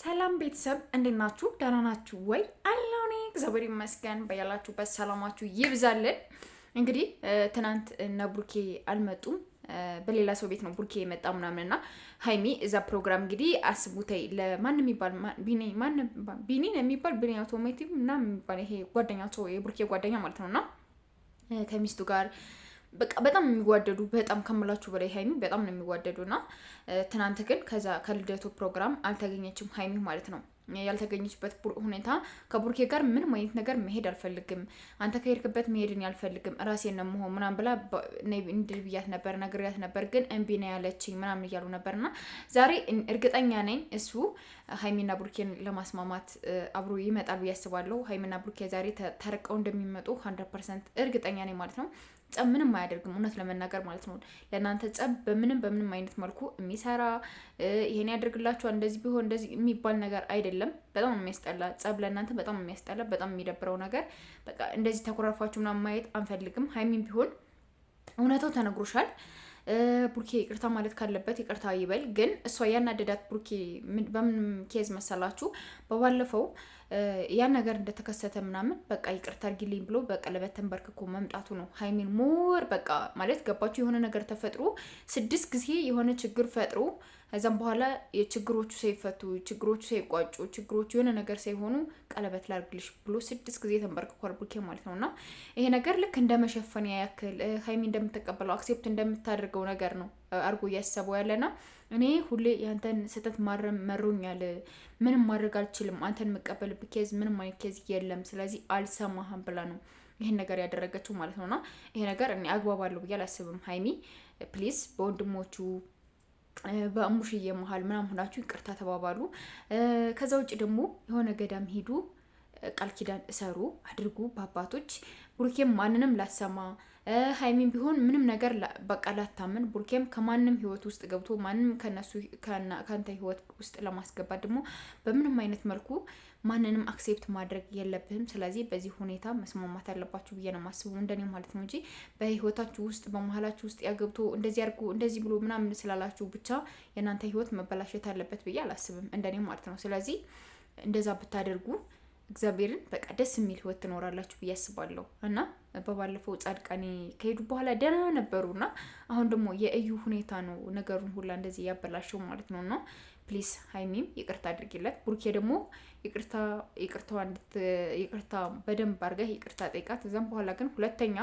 ሰላም ቤተሰብ እንዴት ናችሁ? ደህና ናችሁ ወይ? አለሁ እኔ እግዚአብሔር ይመስገን። በያላችሁበት ሰላማችሁ ይብዛልን። እንግዲህ ትናንት እነ ቡርኬ አልመጡም። በሌላ ሰው ቤት ነው ቡርኬ የመጣ ምናምንና ሀይሚ እዛ ፕሮግራም እንግዲህ አስቡተይ ለማን የሚባል ቢኒ የሚባል ቢኒ አውቶሜቲቭ ምናምን የሚባል ይሄ ጓደኛቸው የቡርኬ ጓደኛ ማለት ነውና ከሚስቱ ጋር በቃ በጣም የሚዋደዱ በጣም ከምላችሁ በላይ ሀይሚ በጣም ነው የሚዋደዱና ትናንት ግን ከዛ ከልደቱ ፕሮግራም አልተገኘችም ሀይሚ ማለት ነው። ያልተገኘችበት ሁኔታ ከቡርኬ ጋር ምንም አይነት ነገር መሄድ አልፈልግም፣ አንተ ከሄድክበት መሄድን ያልፈልግም ራሴን ነው መሆን ምናምን ብላ እንድል ብያት ነበር፣ ነግሬያት ነበር፣ ግን እምቢ ነው ያለችኝ ምናምን እያሉ ነበርና ዛሬ እርግጠኛ ነኝ እሱ ሀይሚና ቡርኬን ለማስማማት አብሮ ይመጣል ብዬ አስባለሁ። ሀይሚና ቡርኬ ዛሬ ተርቀው እንደሚመጡ 100% እርግጠኛ ነኝ ማለት ነው። ጸብ ምንም አያደርግም እውነት ለመናገር ማለት ነው። ለእናንተ ጸብ በምንም አይነት መልኩ የሚሰራ ይሄን ያደርግላችኋል እንደዚህ ቢሆን እንደዚህ የሚባል ነገር አይደለም። በጣም የሚያስጠላ ጸብ ለእናንተ በጣም የሚያስጠላ በጣም የሚደብረው ነገር በቃ እንደዚህ ተኮራርፋችሁ ምናምን ማየት አንፈልግም። ሀይሚም ቢሆን እውነታው ተነግሮሻል። ቡርኬ ይቅርታ ማለት ካለበት ይቅርታ ይበል። ግን እሷ ያናደዳት ቡርኬ በምን ኬዝ መሰላችሁ? በባለፈው ያን ነገር እንደተከሰተ ምናምን በቃ ይቅርታ አድርጊልኝ ብሎ በቀለበት ተንበርክኮ መምጣቱ ነው። ሀይሚን ሞር በቃ ማለት ገባችሁ? የሆነ ነገር ተፈጥሮ 6 ጊዜ የሆነ ችግር ፈጥሮ ከዛም በኋላ የችግሮቹ ሳይፈቱ ችግሮቹ ሳይቋጩ ችግሮቹ የሆነ ነገር ሳይሆኑ ቀለበት ላድርግልሽ ብሎ 6 ጊዜ ተንበርክኳል ቡርኬ ማለት ነውና ይሄ ነገር ልክ እንደ መሸፈኛ ያክል ሀይሚ እንደምትቀበለው አክሴፕት እንደምታደርገው ነገር ነው አርጎ እያሰበው ያለና እኔ ሁሌ ያንተን ስህተት ማረም መሮኛል፣ ምንም ማድረግ አልችልም፣ አንተን የምቀበልበት ኬዝ ምንም አይነት ኬዝ የለም፣ ስለዚህ አልሰማህም ብላ ነው ይሄን ነገር ያደረገችው ማለት ነውና ይሄ ነገር እኔ አግባብ አለው ብዬ አላስብም። ሀይሚ ፕሊዝ በወንድሞቹ በእሙሽዬ መሀል ምናምን ሆናችሁ ይቅርታ ተባባሉ። ከዛ ውጭ ደግሞ የሆነ ገዳም ሂዱ፣ ቃል ኪዳን እሰሩ አድርጉ በአባቶች። ቡርኬም ማንንም ላሰማ ሀይሚን ቢሆን ምንም ነገር በቃ ላታምን። ቡርኬም ከማንም ህይወት ውስጥ ገብቶ ማንም ከአንተ ህይወት ውስጥ ለማስገባት ደግሞ በምንም አይነት መልኩ ማንንም አክሴፕት ማድረግ የለብህም። ስለዚህ በዚህ ሁኔታ መስማማት አለባችሁ ብዬ ነው የማስበው፣ እንደኔ ማለት ነው እንጂ በህይወታችሁ ውስጥ በመሀላችሁ ውስጥ ያገብቶ እንደዚህ አድርጎ እንደዚህ ብሎ ምናምን ስላላችሁ ብቻ የእናንተ ህይወት መበላሸት አለበት ብዬ አላስብም፣ እንደኔ ማለት ነው። ስለዚህ እንደዛ ብታደርጉ እግዚአብሔርን በቃ ደስ የሚል ህይወት ትኖራላችሁ ብዬ አስባለሁ። እና በባለፈው ጻድቃኔ ከሄዱ በኋላ ደህና ነበሩና አሁን ደግሞ የእዩ ሁኔታ ነው ነገሩን ሁላ እንደዚህ ያበላሸው ማለት ነውና ፕሊስ ሀይሚም ይቅርታ አድርጊለት። ቡርኬ ደግሞ ይቅርታ በደንብ አድርገህ ይቅርታ ጠይቃት። እዛም በኋላ ግን ሁለተኛ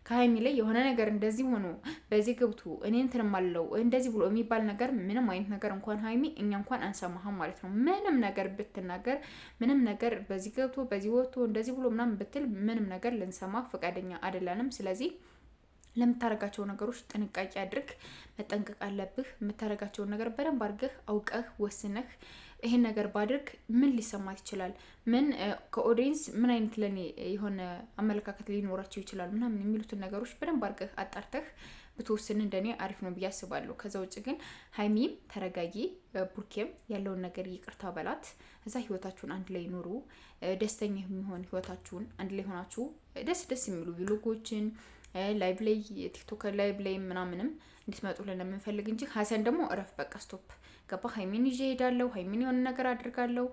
ከሀይሚ ላይ የሆነ ነገር እንደዚህ ሆኖ በዚህ ገብቶ እኔ እንትንም አለው እንደዚህ ብሎ የሚባል ነገር ምንም አይነት ነገር እንኳን ሀይሚ እኛ እንኳን አንሰማህም ማለት ነው። ምንም ነገር ብትናገር ምንም ነገር በዚህ ገብቶ በዚህ ወጥቶ እንደዚህ ብሎ ምናምን ብትል ምንም ነገር ልንሰማ ፈቃደኛ አይደለንም። ስለዚህ ለምታረጋቸው ነገሮች ጥንቃቄ አድርግ፣ መጠንቀቅ አለብህ። የምታረጋቸውን ነገር በደንብ አድርገህ አውቀህ ወስነህ ይሄን ነገር ባድርግ ምን ሊሰማት ይችላል፣ ምን ከኦዲየንስ ምን አይነት ለኔ የሆነ አመለካከት ሊኖራቸው ይችላል ምናምን የሚሉትን ነገሮች በደንብ አድርገህ አጣርተህ ብትወስን እንደኔ አሪፍ ነው ብዬ አስባለሁ። ከዛ ውጭ ግን ሀይሚም ተረጋጊ፣ ቡርኬም ያለውን ነገር ይቅርታ በላት። እዛ ህይወታችሁን አንድ ላይ ኑሩ። ደስተኛ የሚሆን ህይወታችሁን አንድ ላይ ሆናችሁ ደስ የሚሉ ቪሎጎችን ላይቭ ላይ ቲክቶክ ላይቭ ላይ ምናምንም እንድትመጡልን ለምንፈልግ እንጂ ሀሰን ደግሞ እረፍ በቃ ስቶፕ። ገባ? ሀይሚን ይዤ ሄዳለሁ፣ ሀይሚን የሆነ ነገር አድርጋለሁ፣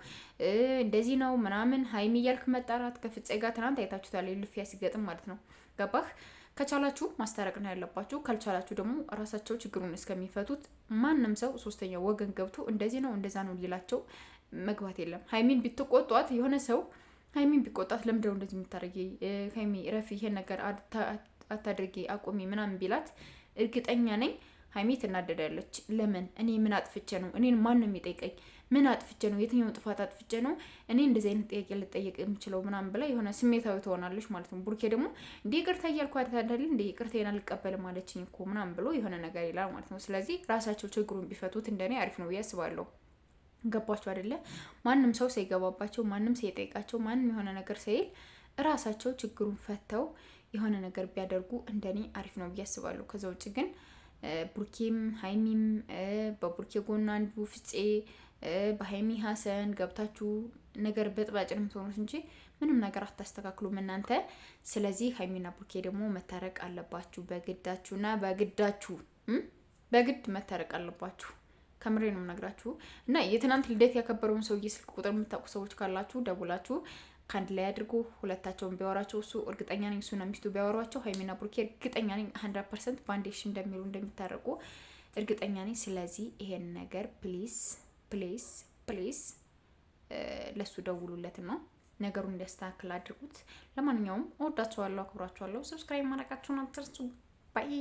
እንደዚህ ነው ምናምን ሀይሚ እያልክ መጣራት ከፍፄ ጋር ትናንት አይታችሁታል፣ ልፊያ ሲገጥም ማለት ነው። ገባህ? ከቻላችሁ ማስታረቅ ነው ያለባችሁ። ካልቻላችሁ ደግሞ ራሳቸው ችግሩን እስከሚፈቱት ማንም ሰው ሶስተኛው ወገን ገብቶ እንደዚህ ነው እንደዛ ነው ሊላቸው መግባት የለም። ሀይሚን ብትቆጧት የሆነ ሰው ሀይሚን ቢቆጣት ለምንድነው እንደዚህ የምታደርጊ ሀይሚ ረፊ ይሄን ነገር አታድርጊ አቁሚ ምናምን ቢላት እርግጠኛ ነኝ ሀይሚ ትናደዳለች። ለምን? እኔ ምን አጥፍቼ ነው? እኔን ማን ነው የሚጠይቀኝ? ምን አጥፍቼ ነው? የትኛውን ጥፋት አጥፍቼ ነው እኔ እንደዚህ አይነት ጥያቄ ልጠየቅ የምችለው ምናምን ብላ የሆነ ስሜታዊ ትሆናለች ማለት ነው። ቡርኬ ደግሞ እንደ ይቅርታ እያልኳት አይደል እንደ ይቅርታዬን አልቀበልም አለችኝ እኮ ምናምን ብሎ የሆነ ነገር ይላል ማለት ነው። ስለዚህ ራሳቸው ችግሩን ቢፈቱት እንደኔ አሪፍ ነው ብዬ አስባለሁ። ገባችሁ አይደለ? ማንም ሰው ሳይገባባቸው ማንም ሳይጠይቃቸው ማንም የሆነ ነገር ሳይል ራሳቸው ችግሩን ፈተው የሆነ ነገር ቢያደርጉ እንደኔ አሪፍ ነው ብዬ አስባለሁ። ከዛ ውጭ ግን ቡርኬም ሀይሚም በቡርኬ ጎን አንዱ ፍፄ በሀይሚ ሀሰን ገብታችሁ ነገር በጥባጭ ነው የምትሆኑት እንጂ ምንም ነገር አታስተካክሉም እናንተ። ስለዚህ ሀይሚና ቡርኬ ደግሞ መታረቅ አለባችሁ በግዳችሁና በግድ መታረቅ አለባችሁ። ከምሬ ነው የምነግራችሁ። እና የትናንት ልደት ያከበረውን ሰውዬ ስልክ ቁጥር የምታውቁ ሰዎች ካላችሁ ደውላችሁ ከአንድ ላይ አድርጎ ሁለታቸውን ቢያወራቸው እሱ እርግጠኛ ነኝ እሱና ሚስቱ ቢያወሯቸው ሀይሚና ብሩኬ እርግጠኛ ነኝ 100% ባንዴሽ እንደሚሉ እንደሚታረቁ እርግጠኛ ነኝ። ስለዚህ ይሄን ነገር ፕሊስ ፕሊስ ፕሊስ ለሱ ደውሉለት ነው ነገሩን እንዲያስተካክል አድርጉት። ለማንኛውም እወዳችኋለሁ፣ አክብራችኋለሁ። ሰብስክራይብ ማድረጋችሁን አትርሱ። ባይ